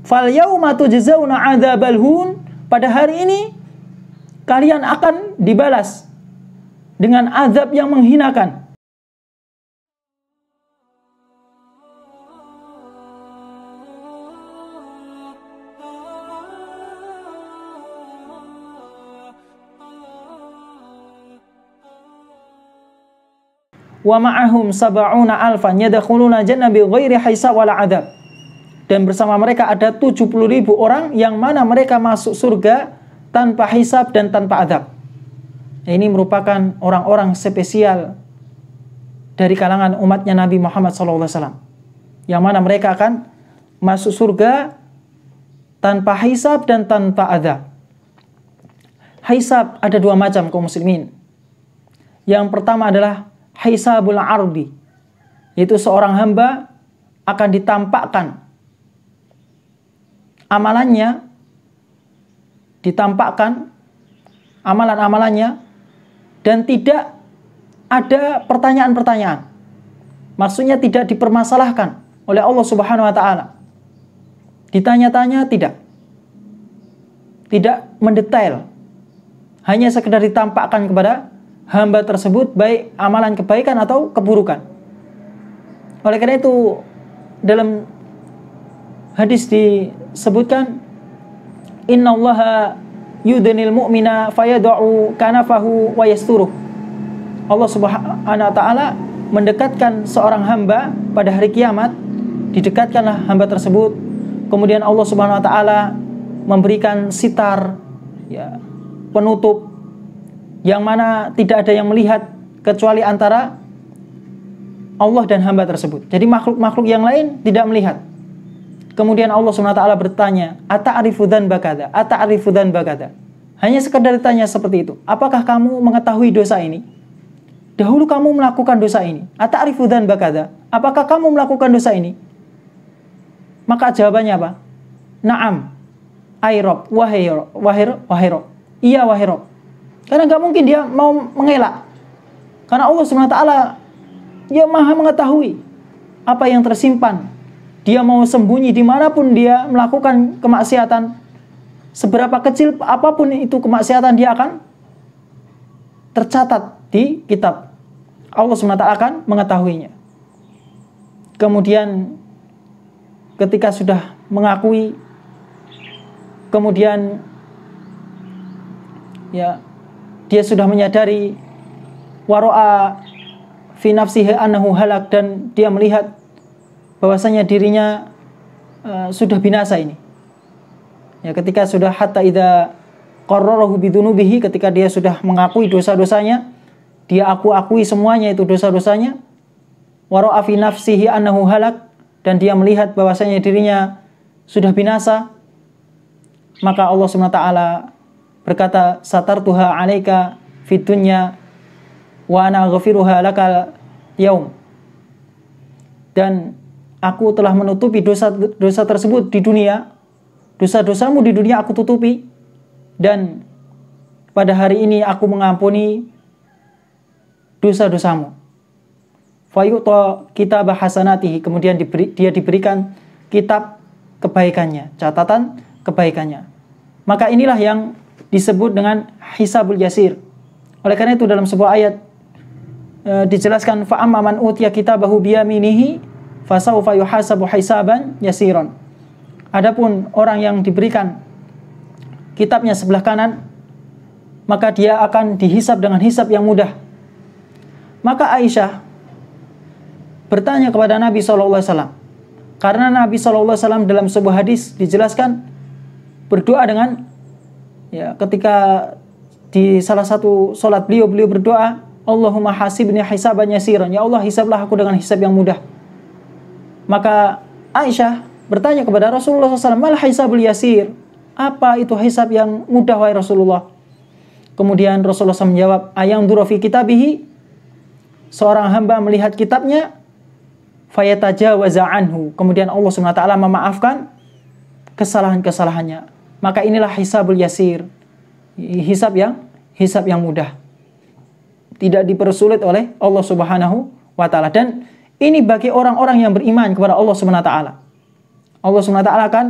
Fal yauma tujzauna 'adzabal hun, pada hari ini kalian akan dibalas dengan azab yang menghinakan. Wa ma'ahum sab'una alfan yadkhuluna jannah bighairi hisab wala adzab. Dan bersama mereka ada 70.000 orang yang mana mereka masuk surga tanpa hisab dan tanpa azab. Ini merupakan orang-orang spesial dari kalangan umatnya Nabi Muhammad SAW, yang mana mereka akan masuk surga tanpa hisab dan tanpa azab. Hisab ada dua macam kaum muslimin. Yang pertama adalah hisabul ardi, yaitu seorang hamba akan ditampakkan amalannya, ditampakkan amalan-amalannya, dan tidak ada pertanyaan-pertanyaan. Maksudnya tidak dipermasalahkan oleh Allah Subhanahu wa taala. Ditanya-tanya tidak mendetail. Hanya sekedar ditampakkan kepada hamba tersebut baik amalan kebaikan atau keburukan. Oleh karena itu dalam hadis disebutkan, innallaha yudnil mu'mina fayad'u kanafahu wa yasturuh. Allah Subhanahu wa taala mendekatkan seorang hamba pada hari kiamat, didekatkanlah hamba tersebut, kemudian Allah Subhanahu wa taala memberikan sitar, ya, penutup yang mana tidak ada yang melihat kecuali antara Allah dan hamba tersebut. Jadi makhluk-makhluk yang lain tidak melihat. Kemudian Allah SWT bertanya, ata'arifu dzanba kadza, ata'arifu dzanba kadza. Hanya sekedar ditanya seperti itu. Apakah kamu mengetahui dosa ini? Dahulu kamu melakukan dosa ini. Ata'arifu dzanba kadza. Apakah kamu melakukan dosa ini? Maka jawabannya apa? Na'am. Ai Rabb, wahai Rabb. Iya wahai Rabb. Karena nggak mungkin dia mau mengelak. Karena Allah SWT, dia maha mengetahui apa yang tersimpan. Dia mau sembunyi dimanapun dia melakukan kemaksiatan, seberapa kecil apapun itu kemaksiatan, dia akan tercatat di kitab. Allah SWT akan mengetahuinya. Kemudian ketika sudah mengakui, kemudian ya dia sudah menyadari waro'a fi nafsihi annahu halak, dan dia melihat bahwasanya dirinya sudah binasa ini. Ya, ketika sudah hatta idza qarrarahu bidunubihi, ketika dia sudah mengakui dosa-dosanya, dia akui semuanya itu dosa-dosanya. Waro'a fi nafsihi annahu halak, dan dia melihat bahwasanya dirinya sudah binasa. Maka Allah SWT berkata, satartuha 'alaika fid dunya wa ana aghfiruha lakal yaum. Dan aku telah menutupi dosa tersebut di dunia. Dosa-dosamu di dunia aku tutupi, dan pada hari ini aku mengampuni dosa-dosamu. Fayu'ta kitab hasanatihi, kemudian dia diberikan kitab kebaikannya, catatan kebaikannya. Maka inilah yang disebut dengan hisabul yasir. Oleh karena itu dalam sebuah ayat dijelaskan, fa amma man utiya kitabahu biyaminihi fasawfa yuhasabu hisaban yasiran. Adapun orang yang diberikan kitabnya sebelah kanan, maka dia akan dihisab dengan hisab yang mudah. Maka Aisyah bertanya kepada Nabi SAW, karena Nabi SAW dalam sebuah hadis dijelaskan berdoa dengan, ya, ketika di salah satu sholat beliau berdoa, Allahumma hasibni hisaban yasiran, ya Allah hisablah aku dengan hisab yang mudah. Maka Aisyah bertanya kepada Rasulullah SAW, mal hisabul yasir, apa itu hisab yang mudah wahai Rasulullah? Kemudian Rasulullah SAW menjawab, ayang durafi kitabihi, seorang hamba melihat kitabnya, fayatajawaza anhu, kemudian Allah SWT memaafkan kesalahan-kesalahannya. Maka inilah hisabul yasir, hisab yang mudah, tidak dipersulit oleh Allah Subhanahu wa taala. Dan ini bagi orang-orang yang beriman kepada Allah Subhanahu wa taala. Allah Subhanahu wa taala akan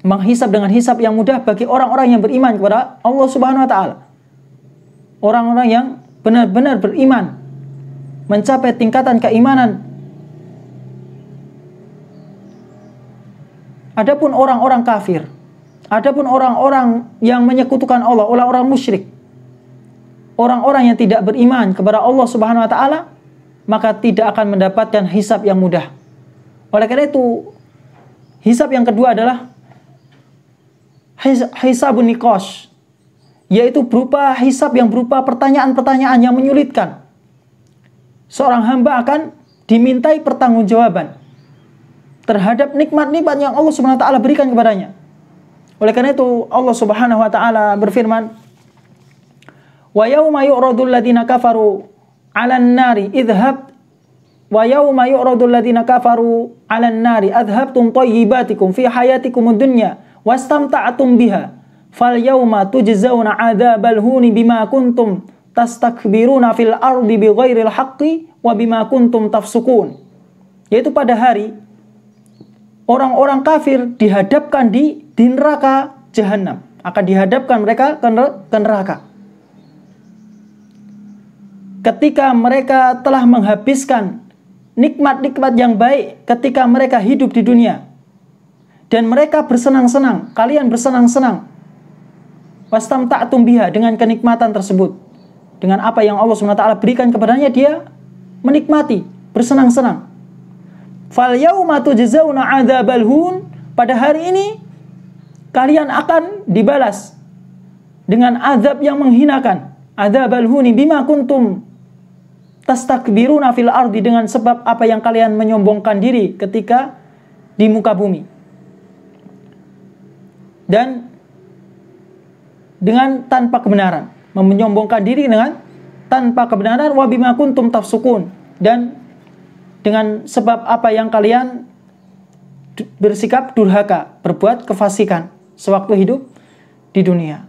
menghisab dengan hisab yang mudah bagi orang-orang yang beriman kepada Allah Subhanahu wa taala. Orang-orang yang benar-benar beriman, mencapai tingkatan keimanan. Adapun orang-orang kafir, adapun orang-orang yang menyekutukan Allah, orang-orang musyrik, orang-orang yang tidak beriman kepada Allah Subhanahu wa taala, maka tidak akan mendapatkan hisab yang mudah. Oleh karena itu, hisab yang kedua adalah hisabun niqash, yaitu berupa hisab yang berupa pertanyaan-pertanyaan yang menyulitkan. Seorang hamba akan dimintai pertanggungjawaban terhadap nikmat-nikmat yang Allah Subhanahu wa taala berikan kepadanya. Oleh karena itu Allah Subhanahu wa taala berfirman, "Wa yauma yu'radul ladzina kafaru 'alan nari idhhab wa yauma yu'radul ladzina kafaru 'alan nari adhabtum thayyibatikum fi hayatikumud dunya wastamta'tum biha fal yauma tujzauna 'adzabal huni bima kuntum tastakbiruna fil ardi bighairil haqqi wa bima kuntum tafsukun." Yaitu pada hari orang-orang kafir dihadapkan di neraka jahanam, akan dihadapkan mereka ke neraka. Ketika mereka telah menghabiskan nikmat-nikmat yang baik ketika mereka hidup di dunia, dan mereka bersenang-senang, kalian bersenang-senang, wastamta'tum biha, dengan kenikmatan tersebut, dengan apa yang Allah SWT berikan kepadanya, dia menikmati, bersenang-senang. Fal yauma tujzauna 'adzabal hun, pada hari ini kalian akan dibalas dengan azab yang menghinakan. Adzabal huni bima kuntum tastakbiruna fil ardi, dengan sebab apa yang kalian menyombongkan diri ketika di muka bumi. Dan dengan tanpa kebenaran, menyombongkan diri dengan tanpa kebenaran, wa bima kuntum tafsukun, dan dengan sebab apa yang kalian bersikap durhaka, berbuat kefasikan sewaktu hidup di dunia.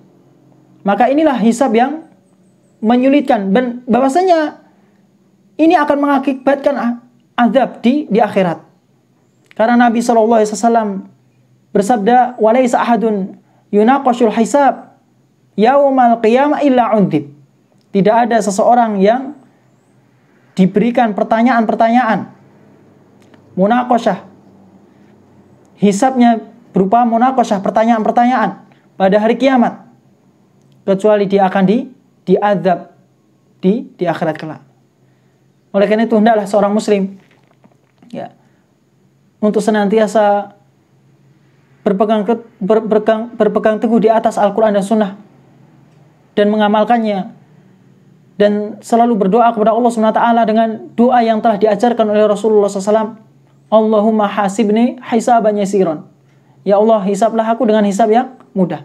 Maka inilah hisab yang menyulitkan, dan bahwasanya ini akan mengakibatkan azab di akhirat. Karena Nabi SAW bersabda, "Walaysa ahadun yunaqashul hisab yaumal qiyamah illa 'udzib." Tidak ada seseorang yang diberikan pertanyaan-pertanyaan munaqashah, hisabnya berupa munaqashah, pertanyaan-pertanyaan pada hari kiamat, kecuali dia akan diazab di akhirat kelak. Oleh karena itu hendaklah seorang muslim untuk senantiasa berpegang teguh di atas Al-Quran dan Sunnah dan mengamalkannya, dan selalu berdoa kepada Allah SWT dengan doa yang telah diajarkan oleh Rasulullah SAW. Allahumma hasibni hisaban yasiran. Ya Allah, hisablah aku dengan hisab yang mudah.